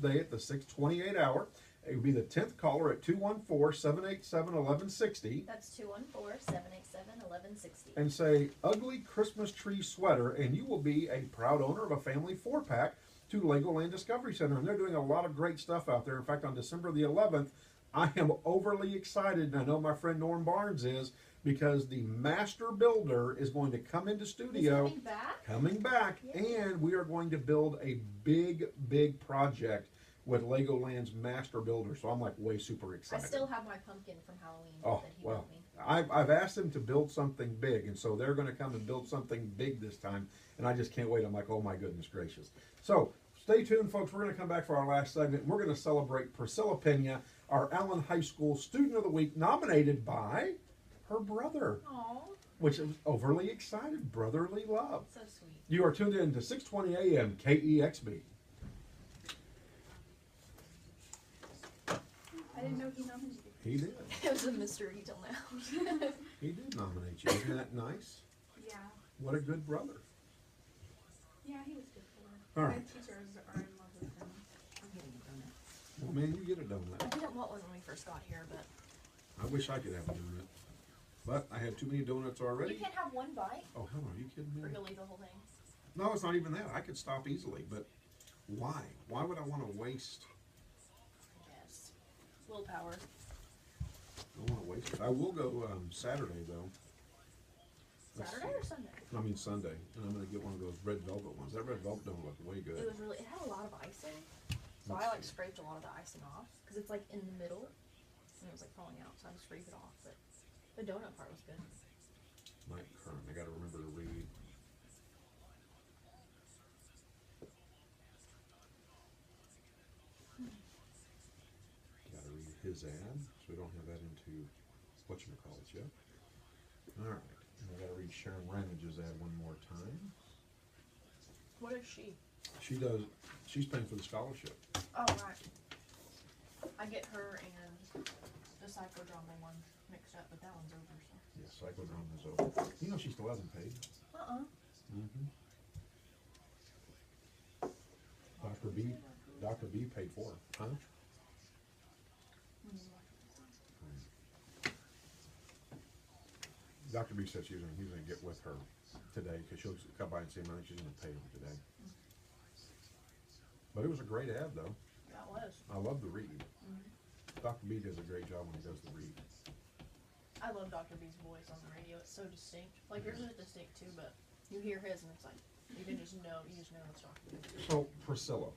Day at the 6:28 hour. It would be the 10th caller at 214-787-1160. That's 214-787-1160. And say ugly Christmas tree sweater, and you will be a proud owner of a family 4-pack to Legoland Discovery Center. And they're doing a lot of great stuff out there. In fact, on December the 11th, I am overly excited, and I know my friend Norm Barnes is, because the master builder is going to come into studio. He's coming back, yeah. And we are going to build a big project with Legoland's master builder. So I'm like way super excited. I still have my pumpkin from Halloween that he built me. I've asked him to build something big, and so they're going to come and build something big this time, and I just can't wait. I'm like, oh my goodness gracious. So stay tuned, folks. We're going to come back for our last segment. We're going to celebrate Priscilla Peña, our Allen High School Student of the Week, nominated by her brother. Aww. Which is overly excited. Brotherly love. So sweet. You are tuned in to 620 AM KEXB. I didn't know he nominated you. He did. It was a mystery till now. He did nominate you. Isn't that nice? Yeah. What a good brother. Yeah, he was good for her. All My right. teachers are in love with him. I'm getting a donut. Well, man, you get a I donut. didn't want one when we first got here, but I wish I could have a donut. But I had too many donuts already. you can't have one bite. Oh, hell, are you kidding Or me? you'll eat the whole thing. No, it's not even that. I could stop easily, but why? Why would I want to waste? Yes. Willpower. I don't want to waste it. I will go Saturday, though. Let's Saturday see. or Sunday? I mean Sunday, and I'm going to get one of those red velvet ones. That red velvet don't look way good. It was really. It had a lot of icing, so Let's I like see. scraped a lot of the icing off because it's like in the middle, and it was like falling out. So I just scraped it off. But the donut part was good. Mike Kern. I got to remember to read. Got to read his ad, so we don't have that into whatchamacallits yet. All right. And I got to read Sharon Ramage's ad one more time. What is she? She's paying for the scholarship. Oh right. I get her and the psychodrama one mixed up, but that one's over. So. Yeah, psychodrama is over. You know she still hasn't paid. Mm-hmm. Dr. B paid for her, huh? Dr. B said he's gonna get with her today because she'll come by and see him. I think she's gonna pay him today. But it was a great ad, though. That was. I love the read. Dr. B does a great job when he does the read. I love Dr. B's voice on the radio. It's so distinct. Like yours is distinct too, but you hear his and it's like you just know it's Dr. B. So Priscilla.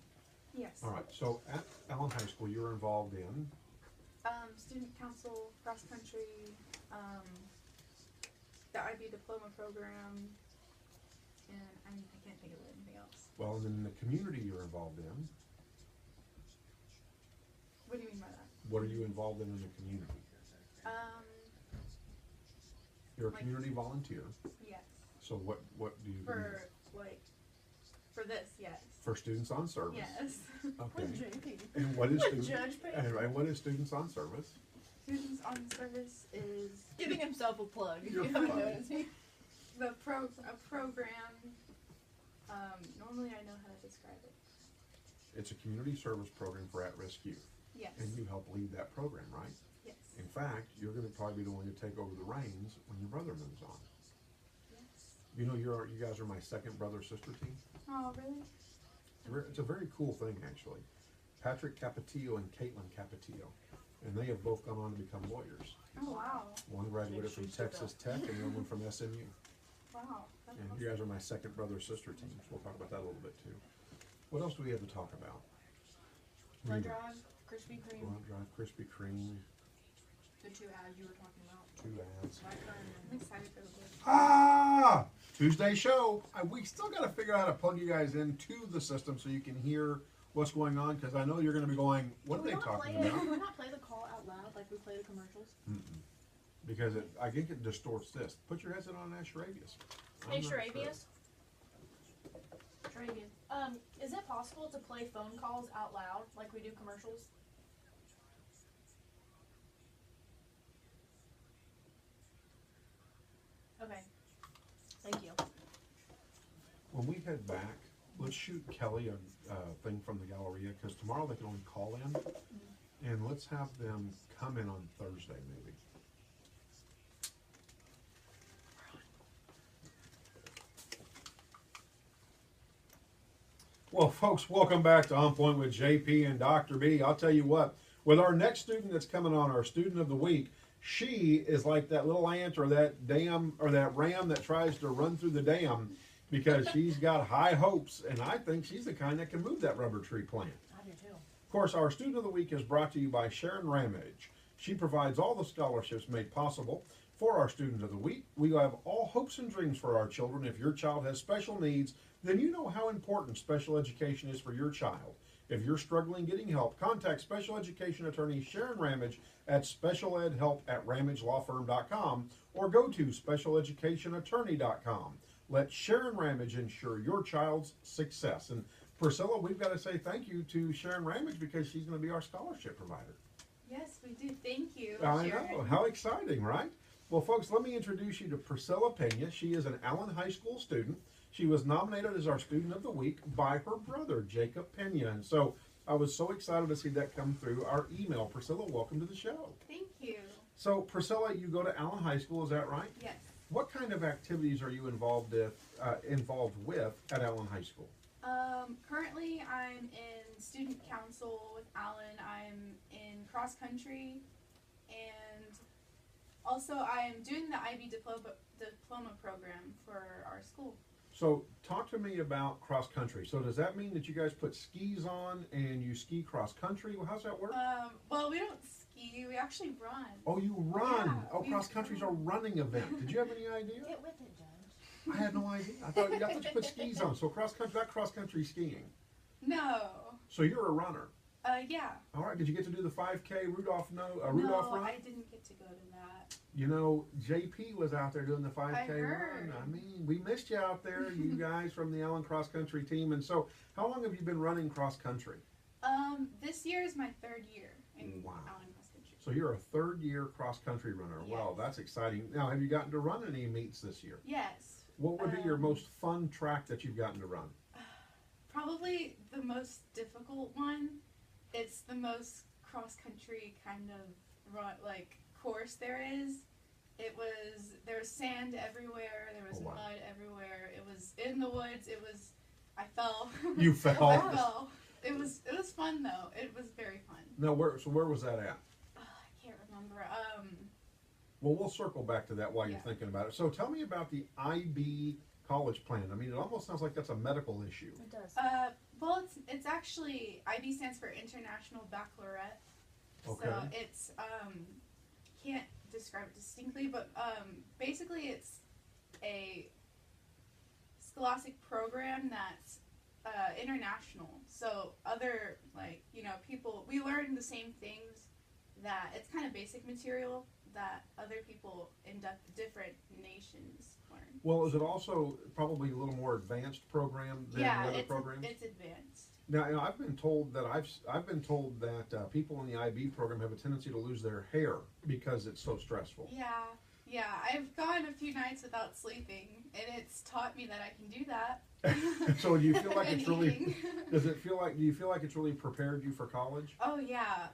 Yes. All right. So at Allen High School, you're involved in. Student council, cross country, the IB diploma program, and I can't think of anything else. Well, and then the community you're involved in. What do you mean by that? What are you involved in the community? You're a Like- community volunteer. Yes. So what do you do? For this, yes. For Students on Service. Yes. Okay. With JP. And what is With student, Judge Payne. and what is Students on Service? Students on service is Giving himself a plug. If You're you haven't fine. noticed. a program. Normally I know how to describe it. It's a community service program for at-risk youth. Yes. And you help lead that program, right? Yes. In fact, you're going to probably be the one to take over the reins when your brother moves on. Yes. You know, you guys are my second brother-sister team. Oh, really? It's a very cool thing, actually. Patrick Capetillo and Caitlin Capetillo. And they have both gone on to become lawyers. Oh, wow. One graduated from Texas Tech and the other one from SMU. Wow. That's And awesome. you guys are my second brother-sister team, so we'll talk about that a little bit too. What else do we have to talk about? Blood Drive, Krispy Kreme, Blood Drive, Krispy Kreme, the two ads you were talking about. 2 ads. My I'm current. excited for the book. Ah! Tuesday show. We still got to figure out how to plug you guys into the system so you can hear what's going on, because I know you're going to be going, what are they talking about? Can we not play the call out loud like we play the commercials? Mm-mm. Because I think it distorts this. Put your headset on and ask Sharavius. Hey, Sharavius. Sharavius. Is it possible to play phone calls out loud like we do commercials? Okay. Thank you. When we head back Let's shoot Kelly a thing from the Galleria, because tomorrow they can only call in. And let's have them come in on Thursday, maybe. Well, folks, welcome back to On Point with JP and Dr. B. I'll tell you what, with our next student that's coming on, our student of the week, she is like that little ant or that dam or that ram that tries to run through the dam, because she's got high hopes, and I think she's the kind that can move that rubber tree plant. I do too. Of course, our student of the week is brought to you by Sharon Ramage. She provides all the scholarships made possible for our student of the week. We have all hopes and dreams for our children. If your child has special needs, then you know how important special education is for your child. If you're struggling getting help, contact special education attorney Sharon Ramage at specialedhelp@ramagelawfirm.com or go to specialeducationattorney.com. Let Sharon Ramage ensure your child's success. And Priscilla, we've got to say thank you to Sharon Ramage, because she's going to be our scholarship provider. Yes, we do. Thank you, I Sharon. know. How exciting, right? Well, folks, let me introduce you to Priscilla Peña. She is an Allen High School student. She was nominated as our Student of the Week by her brother, Jacob Peña. And so I was so excited to see that come through our email. Priscilla, welcome to the show. Thank you. So, Priscilla, you go to Allen High School, is that right? Yes. What kind of activities are you involved with at Allen High School? Currently, I'm in student council with Allen. I'm in cross country, and also I'm doing the IB diploma program for our school. So talk to me about cross country. So does that mean that you guys put skis on and you ski cross country? Well, how's that work? Well, we don't ski. We actually run. Oh, you run. Yeah, Oh, cross country's a running event. Did you have any idea? Get with it, Judge. I had no idea. I thought you put skis on. So cross country skiing. No. So you're a runner. Yeah. All right. Did you get to do the 5K Rudolph No, run? I didn't get to go to that. You know, JP was out there doing the 5K I heard. run. I mean, we missed you out there, you guys from the Allen cross country team. And so, how long have you been running cross country? This year is my third year in Wow. Allen cross country. So you're a third year cross country runner. Yes. Wow, that's exciting. Now, have you gotten to run any meets this year? Yes. What would be your most fun track that you've gotten to run? Probably the most difficult one. It's the most cross country kind of course there is. There was sand everywhere. There was Oh, wow. mud everywhere. It was in the woods. I fell. You fell. I fell. It was fun though. It was very fun. No, where was that at? I can't remember. Well, we'll circle back to that while you're Yeah. thinking about it. So tell me about the IB college plan. I mean, it almost sounds like that's a medical issue. It does. Well, it's actually IB stands for International Baccalaureate. Okay. So it's can't describe it distinctly, but basically it's a scholastic program that's international. So other people, we learn the same things, that it's kind of basic material that other people in different nations learn. Well, is it also probably a little more advanced program than the other programs? It's advanced. Now, I've been told that people in the IB program have a tendency to lose their hair because it's so stressful. Yeah, I've gone a few nights without sleeping, and it's taught me that I can do that. So do you feel like And it's really? eating. Do you feel like it's really prepared you for college? Oh yeah,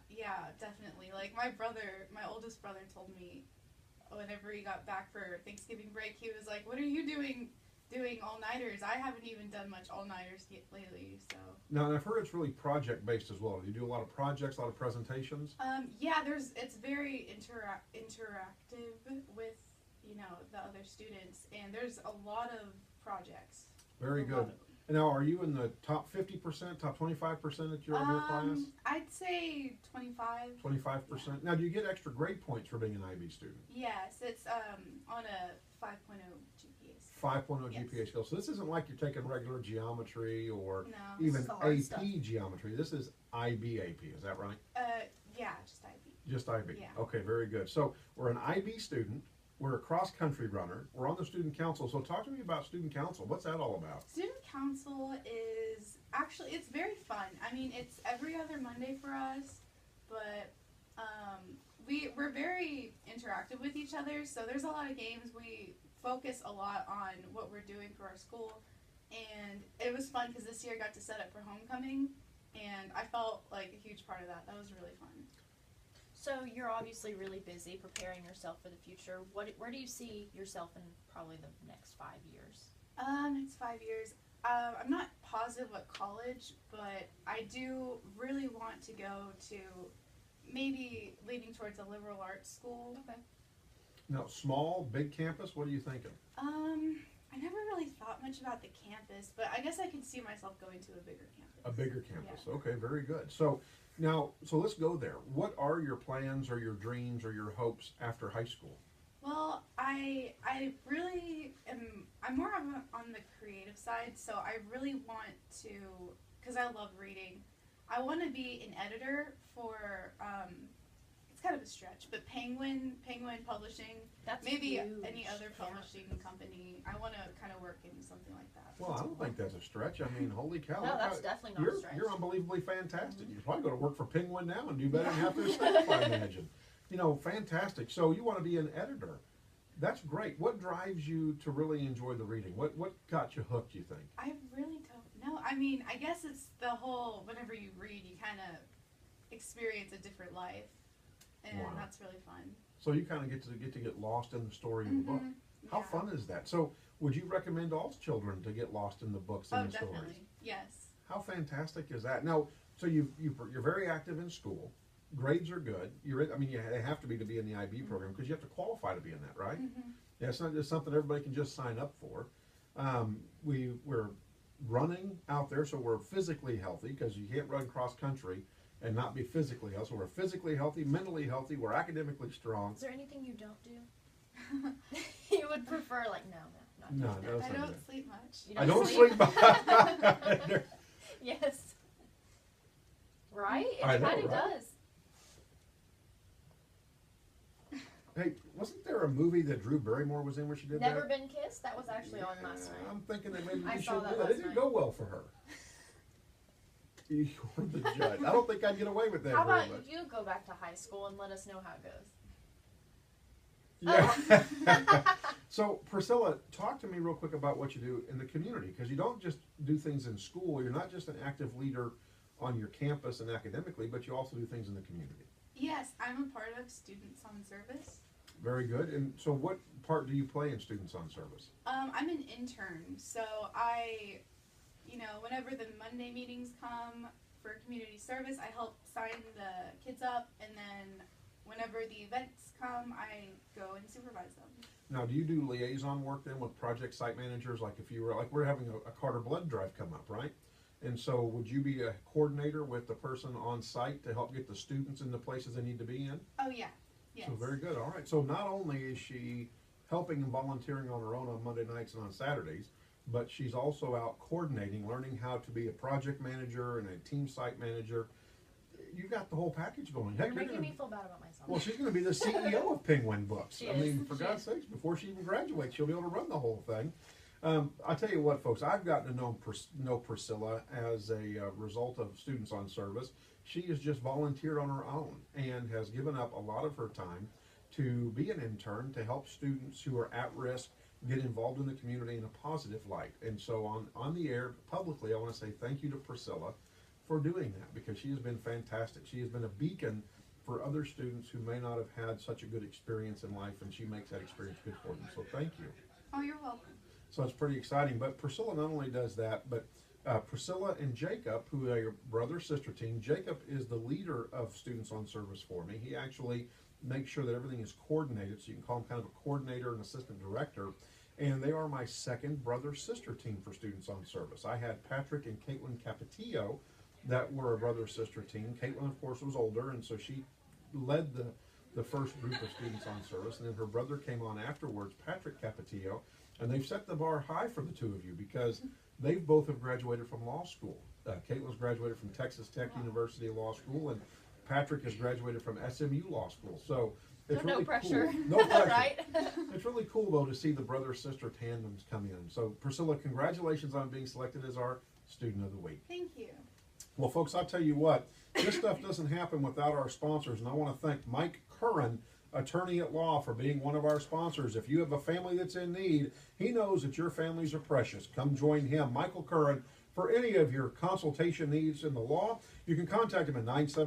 definitely. Like my oldest brother told me whenever he got back for Thanksgiving break, he was like, "What are you doing all-nighters? I haven't even done much all-nighters lately." So. Now, and I've heard it's really project based as well. Do you do a lot of projects, a lot of presentations? Yeah, it's very interactive with the other students, and there's a lot of projects. Very A good. lot of them. And now, are you in the top 50%, top 25% of your class? I'd say 25. 25%. Now, do you get extra grade points for being an IB student? Yes, it's on a 5.0 GPA. 5.0 Yes. GPA scale. So this isn't like you're taking regular geometry or No. even This is the hard AP stuff. geometry. This is IB AP. Is that right? Yeah, just IB. Just IB. Yeah. Okay, very good. So we're an IB student. We're a cross-country runner. We're on the student council. So talk to me about student council. What's that all about? Student council is actually, it's very fun. I mean, it's every other Monday for us, but we're very interactive with each other. So there's a lot of games. We focus a lot on what we're doing for our school, and it was fun because this year I got to set up for homecoming, and I felt like a huge part of that. That was really fun. So you're obviously really busy preparing yourself for the future. Where do you see yourself in probably the next 5 years? Next 5 years. I'm not positive what college, but I do really want to go to maybe leaning towards a liberal arts school. Okay. Now, small, big campus, what are you thinking? I never really thought much about the campus, but I guess I could see myself going to a bigger campus. A bigger campus. Yeah. Okay, very good. So now, let's go there. What are your plans or your dreams or your hopes after high school? Well, I really am, I'm more on the creative side, so I really want to, because I love reading, I want to be an editor for, it's kind of a stretch, but Penguin Publishing, That's maybe huge. any other Yeah. publishing company. I want to kind of work in something like that. Well, I don't think that's a stretch. I mean, holy cow. No, look that's how- definitely not a stretch. You're unbelievably fantastic. You should probably go to work for Penguin now and do better than half their staff, I imagine. You know, fantastic. So you want to be an editor. That's great. What drives you to really enjoy the reading? What got you hooked, you think? I really don't know. I mean, I guess it's the whole, whenever you read, you kind of experience a different life, and Wow. that's really fun. So you kind of get to get lost in the story of the book. How Yeah. fun is that? So would you recommend all children to get lost in the books and Oh, the definitely. stories? Yes. How fantastic is that? Now, so you're very active in school. Grades are good. They have to be in the IB program because you have to qualify to be in that, right? Mm-hmm. Yeah, it's not just something everybody can just sign up for. We're running out there, so we're physically healthy because you can't run cross country and not be physically healthy. So we're physically healthy, mentally healthy, we're academically strong. Is there anything you don't do? You would prefer, like, not No, doing no, that. I not don't good. sleep much. You I don't sleep. Yes. Right? It I know, kind of right? does. Hey, wasn't there a movie that Drew Barrymore was in where she did Never that? Been Kissed? That was actually on last night. I'm thinking that maybe I we saw should that do that. It last didn't night. go well for her. You're the judge. I don't think I'd get away with that How very about much. you go back to high school and let us know how it goes? Yeah. So, Priscilla, talk to me real quick about what you do in the community, because you don't just do things in school. You're not just an active leader on your campus and academically, but you also do things in the community. Yes, I'm a part of Students on Service. Very good. And so what part do you play in Students on Service? I'm an intern, so I, whenever the Monday meetings come for community service, I help sign the kids up, and then whenever the events come, I go and supervise them. Now, do you do liaison work then with project site managers? Like if you were, like we're having a Carter blood drive come up, right? And so would you be a coordinator with the person on site to help get the students in the places they need to be in? Oh, yeah. Yes. So very good. All right. So not only is she helping and volunteering on her own on Monday nights and on Saturdays, but she's also out coordinating, learning how to be a project manager and a team site manager. You got the whole package going. Heck, You're making gonna, me feel bad about myself. well, she's going to be the CEO of Penguin Books. She I is. mean, for She God's is. sakes, before she even graduates, she'll be able to run the whole thing. I'll tell you what, folks, I've gotten to know Priscilla as a result of Students on Service. She has just volunteered on her own and has given up a lot of her time to be an intern to help students who are at risk get involved in the community in a positive light. And so on the air, publicly, I want to say thank you to Priscilla for doing that, because she has been fantastic. She has been a beacon for other students who may not have had such a good experience in life, and she makes that experience good for them. So thank you. Oh, you're welcome. So it's pretty exciting. But Priscilla not only does that, but Priscilla and Jacob, who are your brother-sister team, Jacob is the leader of Students on Service for me. He actually makes sure that everything is coordinated, so you can call him kind of a coordinator and assistant director. And they are my second brother-sister team for Students on Service. I had Patrick and Caitlin Capetillo that were a brother-sister team. Caitlin, of course, was older, and so she led the first group of Students on Service. And then her brother came on afterwards, Patrick Capetillo. And they've set the bar high for the two of you, because they both have graduated from law school. Caitlin's graduated from Texas Tech University Law School, and Patrick has graduated from SMU Law School. So it's So no really pressure. cool. No pressure. Right? It's really cool, though, to see the brother-sister tandems come in. So, Priscilla, congratulations on being selected as our Student of the Week. Thank you. Well, folks, I'll tell you what, this stuff doesn't happen without our sponsors, and I want to thank Mike Curran Attorney at Law, for being one of our sponsors. If you have a family that's in need, he knows that your families are precious. Come join him, Michael Curran, for any of your consultation needs in the law. You can contact him at 970